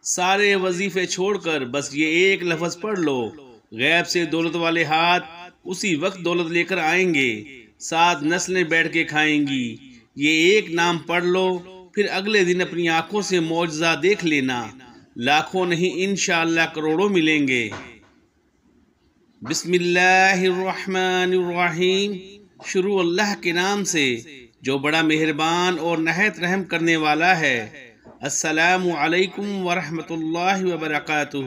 سارے وظیفے چھوڑ کر بس یہ ایک لفظ پڑھ لو، غیب سے دولت والے ہاتھ اسی وقت دولت لے کر آئیں گے، 7 نسلیں بیٹھ کے کھائیں گی۔ یہ ایک نام پڑھ لو، پھر اگلے دن اپنی آنکھوں سے معجزہ دیکھ لینا، لاکھوں نہیں انشاءاللہ کروڑوں ملیں گے۔ بسم اللہ الرحمن الرحیم، شروع اللہ کے نام سے جو بڑا مہربان اور نہایت رحم کرنے والا ہے۔ السلام علیکم ورحمۃ اللہ وبرکاتہ۔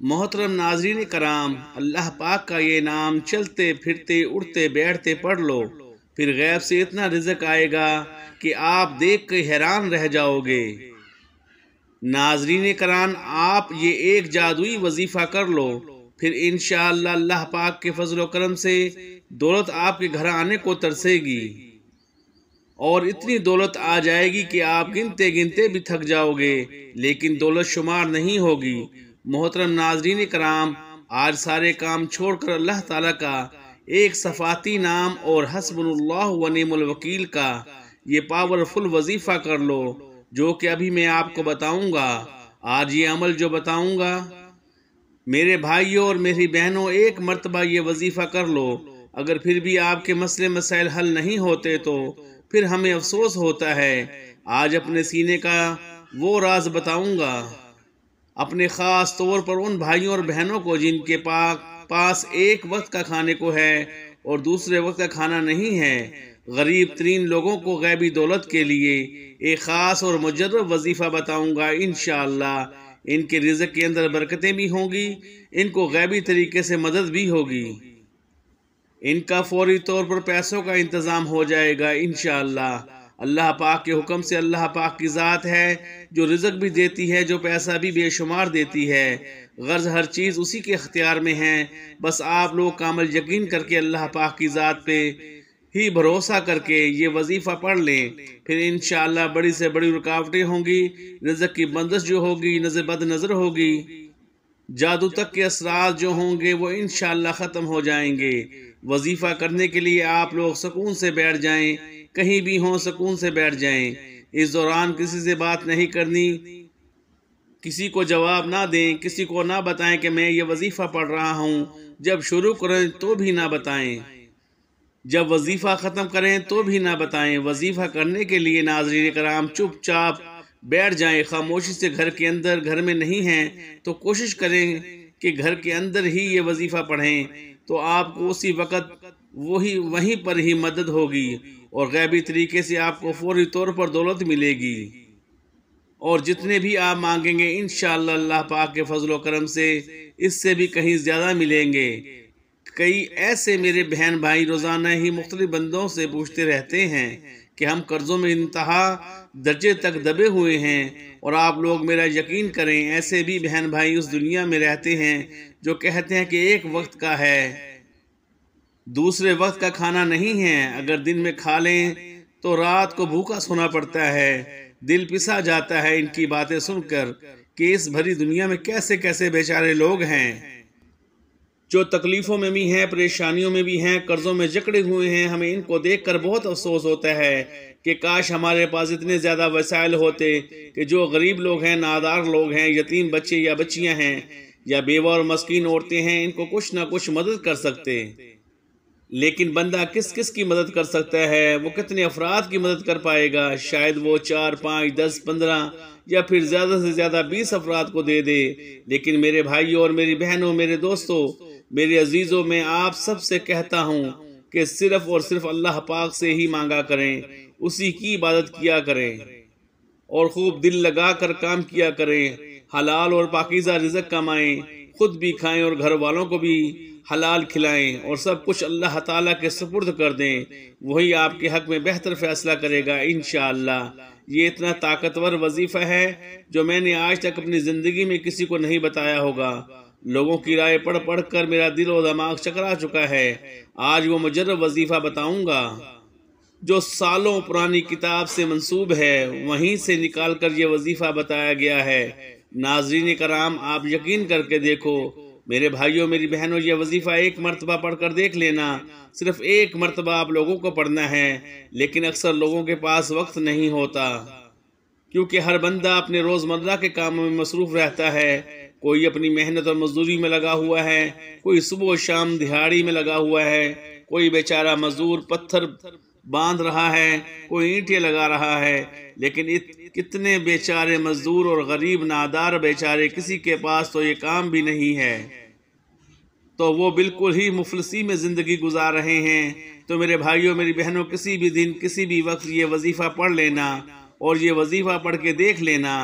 محترم ناظرین کرام، اللہ پاک کا یہ نام چلتے پھرتے اٹھتے بیٹھتے پڑھ لو، پھر غیب سے اتنا رزق آئے گا کہ آپ دیکھ کے حیران رہ جاؤ گے۔ ناظرین کرام، آپ یہ ایک جادوئی وظیفہ کر لو، پھر انشاءاللہ اللہ پاک کے فضل و کرم سے دولت آپ کے گھر آنے کو ترسے گی، اور اتنی دولت آ جائے گی کہ آپ گنتے گنتے بھی تھک جاؤ گے، لیکن دولت شمار نہیں ہوگی۔ محترم ناظرین کرام، آج سارے کام چھوڑ کر اللہ تعالیٰ کا ایک صفاتی نام اور حسبنا اللہ و نعم الوکیل کا یہ پاورفل وظیفہ کر لو، جو کہ ابھی میں آپ کو بتاؤں گا۔ آج یہ عمل جو بتاؤں گا، میرے بھائیوں اور میری بہنوں، ایک مرتبہ یہ وظیفہ کر لو۔ اگر پھر بھی آپ کے مسئلے مسائل حل نہیں ہوتے تو پھر ہمیں افسوس ہوتا ہے۔ آج اپنے سینے کا وہ راز بتاؤں گا، اپنے خاص طور پر ان بھائیوں اور بہنوں کو جن کے پاس ایک وقت کا کھانے کو ہے اور دوسرے وقت کا کھانا نہیں ہے۔ غریب ترین لوگوں کو غیبی دولت کے لیے ایک خاص اور مجرب وظیفہ بتاؤں گا۔ انشاءاللہ ان کے رزق کے اندر برکتیں بھی ہوں گی، ان کو غیبی طریقے سے مدد بھی ہوگی، ان کا فوری طور پر پیسوں کا انتظام ہو جائے گا انشاءاللہ۔ اللہ پاک کے حکم سے اللہ پاک کی ذات ہے جو رزق بھی دیتی ہے، جو پیسہ بھی بے شمار دیتی ہے، غرض ہر چیز اسی کے اختیار میں ہے۔ بس آپ لوگ کامل یقین کر کے اللہ پاک کی ذات پہ ہی بھروسہ کر کے یہ وظیفہ پڑھ لیں، پھر انشاءاللہ بڑی سے بڑی رکاوٹیں ہوں گی، رزق کی بندش جو ہوگی، بد نظر ہوگی، جادو تک کے اثرات جو ہوں گے وہ انشاءاللہ ختم ہو جائیں گے۔ وظیفہ کرنے کے لیے آپ لوگ سکون سے بیٹھ جائیں، کہیں بھی ہوں سکون سے بیٹھ جائیں۔ اس دوران کسی سے بات نہیں کرنی، کسی کو جواب نہ دیں، کسی کو نہ بتائیں کہ میں یہ وظیفہ پڑھ رہا ہوں۔ جب شروع کریں تو بھی نہ بتائیں، جب وظیفہ ختم کریں تو بھی نہ بتائیں۔ وظیفہ کرنے کے لیے ناظرین کرام چپ چاپ بیٹھ جائیں، خاموشی سے گھر کے اندر، گھر میں نہیں ہیں تو کوشش کریں کہ گھر کے اندر ہی یہ وظیفہ پڑھیں، تو آپ کو اسی وقت وہیں پر ہی مدد ہوگی اور غیبی طریقے سے آپ کو فوری طور پر دولت ملے گی، اور جتنے بھی آپ مانگیں گے انشاءاللہ اللہ پاک کے فضل و کرم سے اس سے بھی کہیں زیادہ ملیں گے۔ کئی ایسے میرے بہن بھائی روزانہ ہی مختلف بندوں سے پوچھتے رہتے ہیں کہ ہم قرضوں میں انتہا درجے تک دبے ہوئے ہیں، اور آپ لوگ میرا یقین کریں، ایسے بھی بہن بھائی اس دنیا میں رہتے ہیں جو کہتے ہیں کہ ایک وقت کا ہے، دوسرے وقت کا کھانا نہیں ہے، اگر دن میں کھا لیں تو رات کو بھوکا سونا پڑتا ہے۔ دل پسا جاتا ہے ان کی باتیں سن کر کہ اس بھری دنیا میں کیسے کیسے بیچارے لوگ ہیں جو تکلیفوں میں بھی ہیں، پریشانیوں میں بھی ہیں، قرضوں میں جکڑے ہوئے ہیں۔ ہمیں ان کو دیکھ کر بہت افسوس ہوتا ہے کہ کاش ہمارے پاس اتنے زیادہ وسائل ہوتے کہ جو غریب لوگ ہیں، نادار لوگ ہیں، یتیم بچے یا بچیاں ہیں، یا بیوہ اور مسکین عورتیں ہیں، ان کو کچھ نہ کچھ مدد کر سکتے۔ لیکن بندہ کس کی مدد کر سکتا ہے؟ وہ کتنے افراد کی مدد کر پائے گا؟ شاید وہ 4 5 10 15 یا پھر زیادہ سے زیادہ 20 افراد کو دے دے۔ لیکن میرے بھائیوں اور میری بہنوں، میرے دوستوں، میرے عزیزوں، میں آپ سب سے کہتا ہوں کہ صرف اور صرف اللہ پاک سے ہی مانگا کریں، اسی کی عبادت کیا کریں، اور خوب دل لگا کر کام کیا کریں، حلال اور پاکیزہ رزق کمائیں، خود بھی کھائیں اور گھر والوں کو بھی حلال کھلائیں، اور سب کچھ اللہ تعالیٰ کے سپرد کر دیں، وہی آپ کے حق میں بہتر فیصلہ کرے گا انشاءاللہ۔ یہ اتنا طاقتور وظیفہ ہے جو میں نے آج تک اپنی زندگی میں کسی کو نہیں بتایا ہوگا۔ لوگوں کی رائے پڑھ پڑھ کر میرا دل و دماغ چکرا چکا ہے۔ آج وہ مجرب وظیفہ بتاؤں گا جو سالوں پرانی کتاب سے منسوب ہے، وہیں سے نکال کر یہ وظیفہ بتایا گیا ہے۔ ناظرین کرام، آپ یقین کر کے دیکھو، میرے بھائیوں میری بہنوں، یہ وظیفہ ایک مرتبہ پڑھ کر دیکھ لینا۔ صرف ایک مرتبہ آپ لوگوں کو پڑھنا ہے، لیکن اکثر لوگوں کے پاس وقت نہیں ہوتا کیونکہ ہر بندہ اپنے روزمرہ کے کاموں میں مصروف رہتا ہے۔ کوئی اپنی محنت اور مزدوری میں لگا ہوا ہے، کوئی صبح و شام دہاڑی میں لگا ہوا ہے، کوئی بیچارہ مزدور پتھر باندھ رہا ہے، کوئی اینٹیں لگا رہا ہے، لیکن کتنے بیچارے مزدور اور غریب نادار بیچارے، کسی کے پاس تو یہ کام بھی نہیں ہے، تو وہ بالکل ہی مفلسی میں زندگی گزار رہے ہیں۔ تو میرے بھائیوں، میری بہنوں، کسی بھی دن کسی بھی وقت یہ وظیفہ پڑھ لینا، اور یہ وظیفہ پڑھ کے دیکھ لینا۔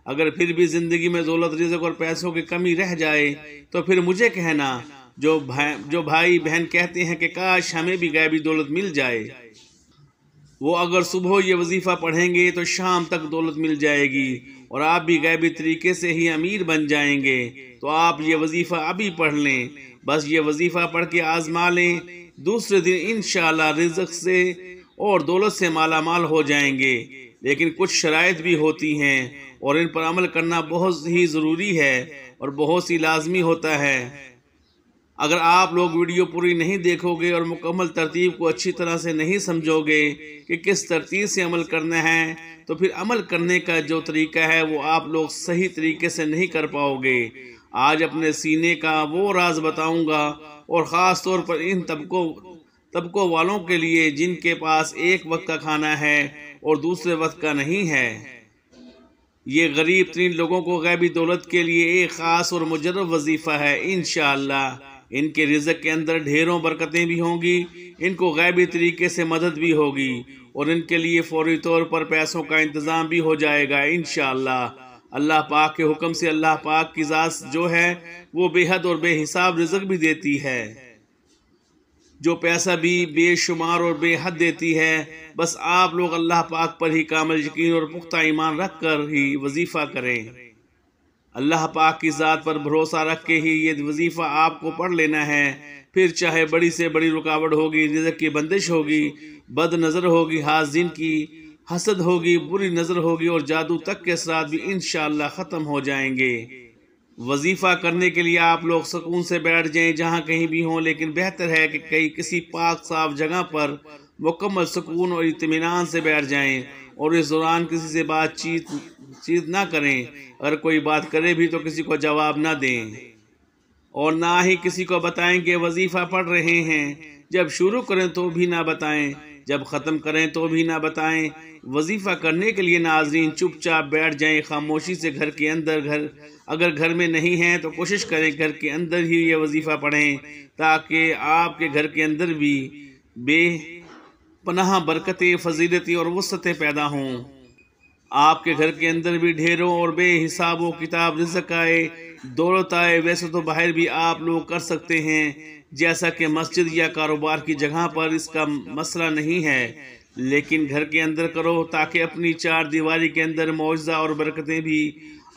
اگر پھر بھی زندگی میں دولت، رزق اور پیسوں کی کمی رہ جائے تو پھر مجھے کہنا، جو بھائی بہن کہتے ہیں کہ کاش ہمیں بھی غیبی دولت مل جائے، وہ اگر صبح یہ وظیفہ پڑھیں گے تو شام تک دولت مل جائے گی، اور آپ بھی غیبی طریقے سے ہی امیر بن جائیں گے۔ تو آپ یہ وظیفہ ابھی پڑھ لیں، بس یہ وظیفہ پڑھ کے آزما لیں، دوسرے دن انشاءاللہ رزق سے اور دولت سے مالا مال ہو جائیں گے۔ لیکن کچھ شرائط بھی ہوتی ہیں، اور ان پر عمل کرنا بہت ہی ضروری ہے اور بہت ہی لازمی ہوتا ہے۔ اگر آپ لوگ ویڈیو پوری نہیں دیکھو گے اور مکمل ترتیب کو اچھی طرح سے نہیں سمجھو گے کہ کس ترتیب سے عمل کرنا ہے، تو پھر عمل کرنے کا جو طریقہ ہے وہ آپ لوگ صحیح طریقے سے نہیں کر پاؤ گے۔ آج اپنے سینے کا وہ راز بتاؤں گا، اور خاص طور پر ان طبقوں والوں کے لیے جن کے پاس ایک وقت کا کھانا ہے اور دوسرے وقت کا نہیں ہے۔ یہ غریب ترین لوگوں کو غیبی دولت کے لیے ایک خاص اور مجرب وظیفہ ہے۔ انشاءاللہ ان کے رزق کے اندر ڈھیروں برکتیں بھی ہوں گی، ان کو غیبی طریقے سے مدد بھی ہوگی، اور ان کے لیے فوری طور پر پیسوں کا انتظام بھی ہو جائے گا انشاءاللہ۔ اللہ پاک کے حکم سے اللہ پاک کی ذات جو ہے وہ بے حد اور بے حساب رزق بھی دیتی ہے، جو پیسہ بھی بے شمار اور بے حد دیتی ہے۔ بس آپ لوگ اللہ پاک پر ہی کامل یقین اور پختہ ایمان رکھ کر ہی وظیفہ کریں۔ اللہ پاک کی ذات پر بھروسہ رکھ کے ہی یہ وظیفہ آپ کو پڑھ لینا ہے۔ پھر چاہے بڑی سے بڑی رکاوٹ ہوگی، رزق کی بندش ہوگی، بد نظر ہوگی، حاسدین کی حسد ہوگی، بری نظر ہوگی، اور جادو تک کے اثرات بھی انشاءاللہ ختم ہو جائیں گے۔ وظیفہ کرنے کے لیے آپ لوگ سکون سے بیٹھ جائیں جہاں کہیں بھی ہوں، لیکن بہتر ہے کہ کسی پاک صاف جگہ پر مکمل سکون اور اطمینان سے بیٹھ جائیں، اور اس دوران کسی سے بات چیت نہ کریں۔ اگر کوئی بات کرے بھی تو کسی کو جواب نہ دیں، اور نہ ہی کسی کو بتائیں کہ وظیفہ پڑھ رہے ہیں۔ جب شروع کریں تو بھی نہ بتائیں، جب ختم کریں تو بھی نہ بتائیں۔ وظیفہ کرنے کے لیے ناظرین چپ چاپ بیٹھ جائیں خاموشی سے گھر کے اندر۔ اگر گھر میں نہیں ہیں تو کوشش کریں گھر کے اندر ہی یہ وظیفہ پڑھیں، تاکہ آپ کے گھر کے اندر بھی بے پناہ برکتیں، فضیلتیں اور وسعتیں پیدا ہوں، آپ کے گھر کے اندر بھی ڈھیروں اور بے حساب و کتاب رزق آئے، دولت آئے۔ ویسے تو باہر بھی آپ لوگ کر سکتے ہیں، جیسا کہ مسجد یا کاروبار کی جگہ پر اس کا مسئلہ نہیں ہے، لیکن گھر کے اندر کرو، تاکہ اپنی چار دیواری کے اندر معجزہ اور برکتیں بھی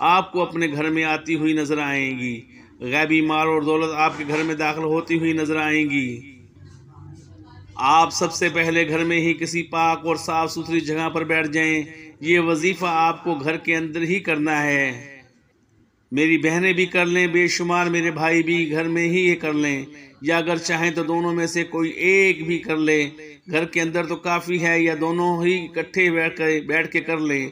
آپ کو اپنے گھر میں آتی ہوئی نظر آئیں گی، غیبی مال اور دولت آپ کے گھر میں داخل ہوتی ہوئی نظر آئیں گی۔ آپ سب سے پہلے گھر میں ہی کسی پاک اور صاف ستھری جگہ پر بیٹھ جائیں۔ یہ وظیفہ آپ کو گھر کے اندر ہی کرنا ہے۔ میری بہنیں بھی کر لیں، بے شمار میرے بھائی بھی گھر میں ہی یہ کر لیں، یا اگر چاہیں تو دونوں میں سے کوئی ایک بھی کر لیں، گھر کے اندر تو کافی ہے، یا دونوں ہی اکٹھے بیٹھ کے کر لیں۔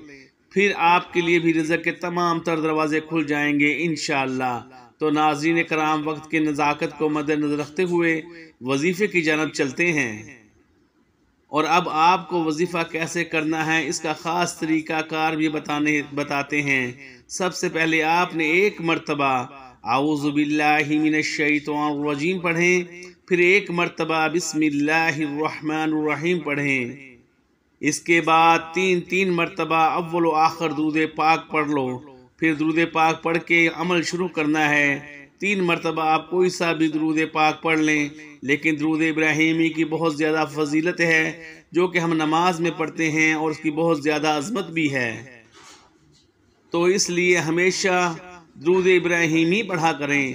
پھر آپ کے لیے بھی رزق کے تمام تر دروازے کھل جائیں گے انشاءاللہ۔ تو ناظرین کرام، وقت کی نزاکت کو مد نظر رکھتے ہوئے وظیفے کی جانب چلتے ہیں، اور اب آپ کو وظیفہ کیسے کرنا ہے اس کا خاص طریقہ کار بھی بتاتے ہیں۔ سب سے پہلے آپ نے ایک مرتبہ اعوذ باللہ من الشیطان الرجیم پڑھیں، پھر ایک مرتبہ بسم اللہ الرحمن الرحیم پڑھیں، اس کے بعد تین مرتبہ اول و آخر درود پاک پڑھ لو۔ پھر درود پاک پڑھ کے عمل شروع کرنا ہے۔ 3 مرتبہ آپ کوئی سا بھی درود پاک پڑھ لیں، لیکن درود ابراہیمی کی بہت زیادہ فضیلت ہے، جو کہ ہم نماز میں پڑھتے ہیں، اور اس کی بہت زیادہ عظمت بھی ہے، تو اس لیے ہمیشہ درود ابراہیمی پڑھا کریں۔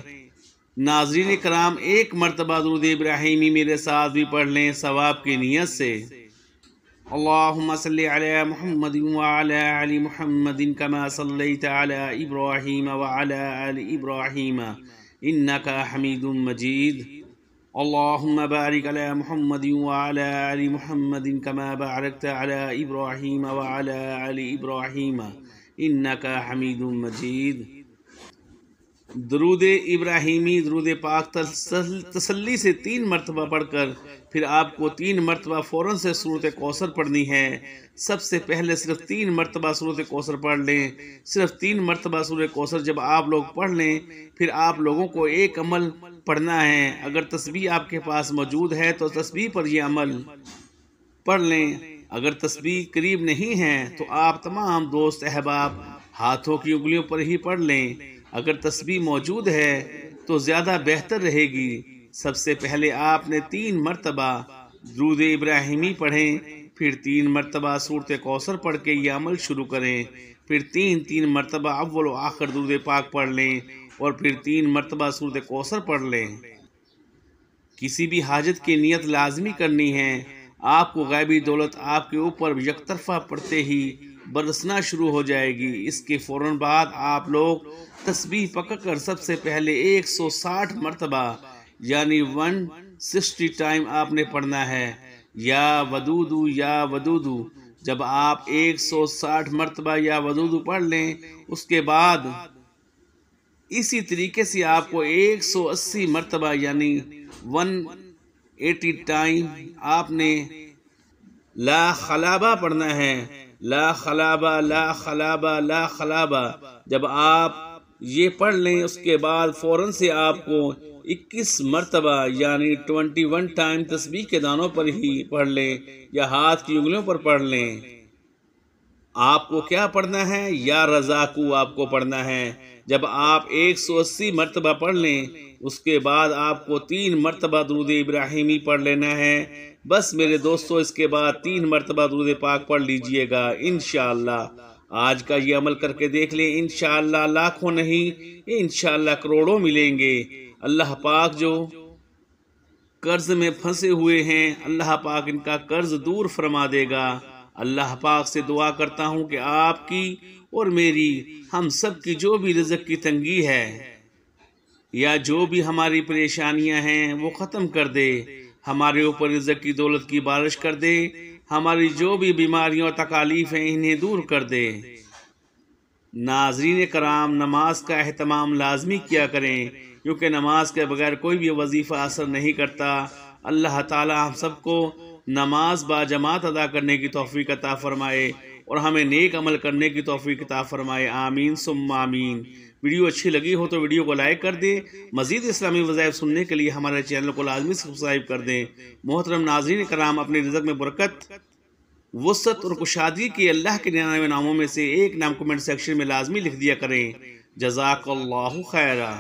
ناظرین کرام، 1 مرتبہ درود ابراہیمی میرے ساتھ بھی پڑھ لیں ثواب کی نیت سے۔ اللہم صلی علی محمد وعلی آل محمد کما صلیت علی ابراہیم وعلی آل ابراہیم انکا حمید مجید۔ اللهم بارك على محمد وعلى آل محمد كما باركت على إبراهيم وعلى آل إبراهيم إنك حميد مجيد۔ درود ابراہیمی درود پاک تسلی سے 3 مرتبہ پڑھ کر پھر آپ کو 3 مرتبہ فوراً سے سورۃ کوثر پڑھنی ہے۔ سب سے پہلے صرف 3 مرتبہ سورۃ کوثر پڑھ لیں۔ صرف 3 مرتبہ سورۃ کوثر جب آپ لوگ پڑھ لیں پھر آپ لوگوں کو ایک عمل پڑھنا ہے۔ اگر تسبیح آپ کے پاس موجود ہے تو تسبیح پر یہ عمل پڑھ لیں۔ اگر تسبیح قریب نہیں ہے تو آپ تمام دوست احباب ہاتھوں کی انگلیوں پر ہی پڑھ لیں۔ اگر تسبیح موجود ہے تو زیادہ بہتر رہے گی۔ سب سے پہلے آپ نے 3 مرتبہ درود ابراہیمی پڑھیں، پھر 3 مرتبہ سورۃ کوثر پڑھ کے یہ عمل شروع کریں، پھر 3 مرتبہ اول و آخر درود پاک پڑھ لیں اور پھر 3 مرتبہ سورۃ کوثر پڑھ لیں۔ کسی بھی حاجت کی نیت لازمی کرنی ہے۔ آپ کو غیبی دولت آپ کے اوپر یک طرفہ پڑتے ہی برسنا شروع ہو جائے گی۔ اس کے فوراً بعد آپ لوگ تسبیح پکڑ کر سب سے پہلے 160 مرتبہ یعنی 160 ٹائم آپ نے پڑھنا ہے، یا ودودو یا ودودو۔ جب آپ 160 مرتبہ یا ودودو پڑھ لیں اس کے بعد اسی طریقے سے آپ کو 180 مرتبہ یعنی 180 ٹائم آپ نے لا خلابہ پڑھنا ہے، لا خلابہ لا خلابہ لا خلابہ۔ جب آپ یہ پڑھ لیں اس کے بعد فوراً سے آپ کو 21 مرتبہ یعنی 21 ٹائم تسبیح کے دانوں پر ہی پڑھ لیں یا ہاتھ کی انگلیوں پر پڑھ لیں۔ آپ کو کیا پڑھنا ہے؟ یا رزاقو آپ کو پڑھنا ہے۔ جب آپ 180 مرتبہ پڑھ لیں اس کے بعد آپ کو 3 مرتبہ درود ابراہیمی پڑھ لینا ہے۔ بس میرے دوستو اس کے بعد 3 مرتبہ درود پاک پڑھ لیجئے گا انشاءاللہ۔ آج کا یہ عمل کر کے دیکھ لیں، انشاءاللہ لاکھوں نہیں انشاءاللہ کروڑوں ملیں گے۔ اللہ پاک جو قرض میں پھنسے ہوئے ہیں اللہ پاک ان کا قرض دور فرما دے گا۔ اللہ پاک سے دعا کرتا ہوں کہ آپ کی اور میری ہم سب کی جو بھی رزق کی تنگی ہے یا جو بھی ہماری پریشانیاں ہیں وہ ختم کر دے، ہمارے اوپر رزق کی دولت کی بارش کر دے، ہماری جو بھی بیماریوں اور تکالیف ہیں انہیں دور کر دے۔ ناظرین کرام، نماز کا اہتمام لازمی کیا کریں کیونکہ نماز کے بغیر کوئی بھی وظیفہ اثر نہیں کرتا۔ اللہ تعالی ہم سب کو نماز با جماعت ادا کرنے کی توفیق عطا فرمائے اور ہمیں نیک عمل کرنے کی توفیق عطا فرمائے، آمین ثم آمین۔ ویڈیو اچھی لگی ہو تو ویڈیو کو لائک کر دیں۔ مزید اسلامی وظائف سننے کے لیے ہمارے چینل کو لازمی سبسکرائب کر دیں۔ محترم ناظرین کرام، اپنے رزق میں برکت، وسعت اور کشادگی کے اللہ کے 99 ناموں میں سے ایک نام کمنٹ سیکشن میں لازمی لکھ دیا کریں۔ جزاک اللہ خیرہ۔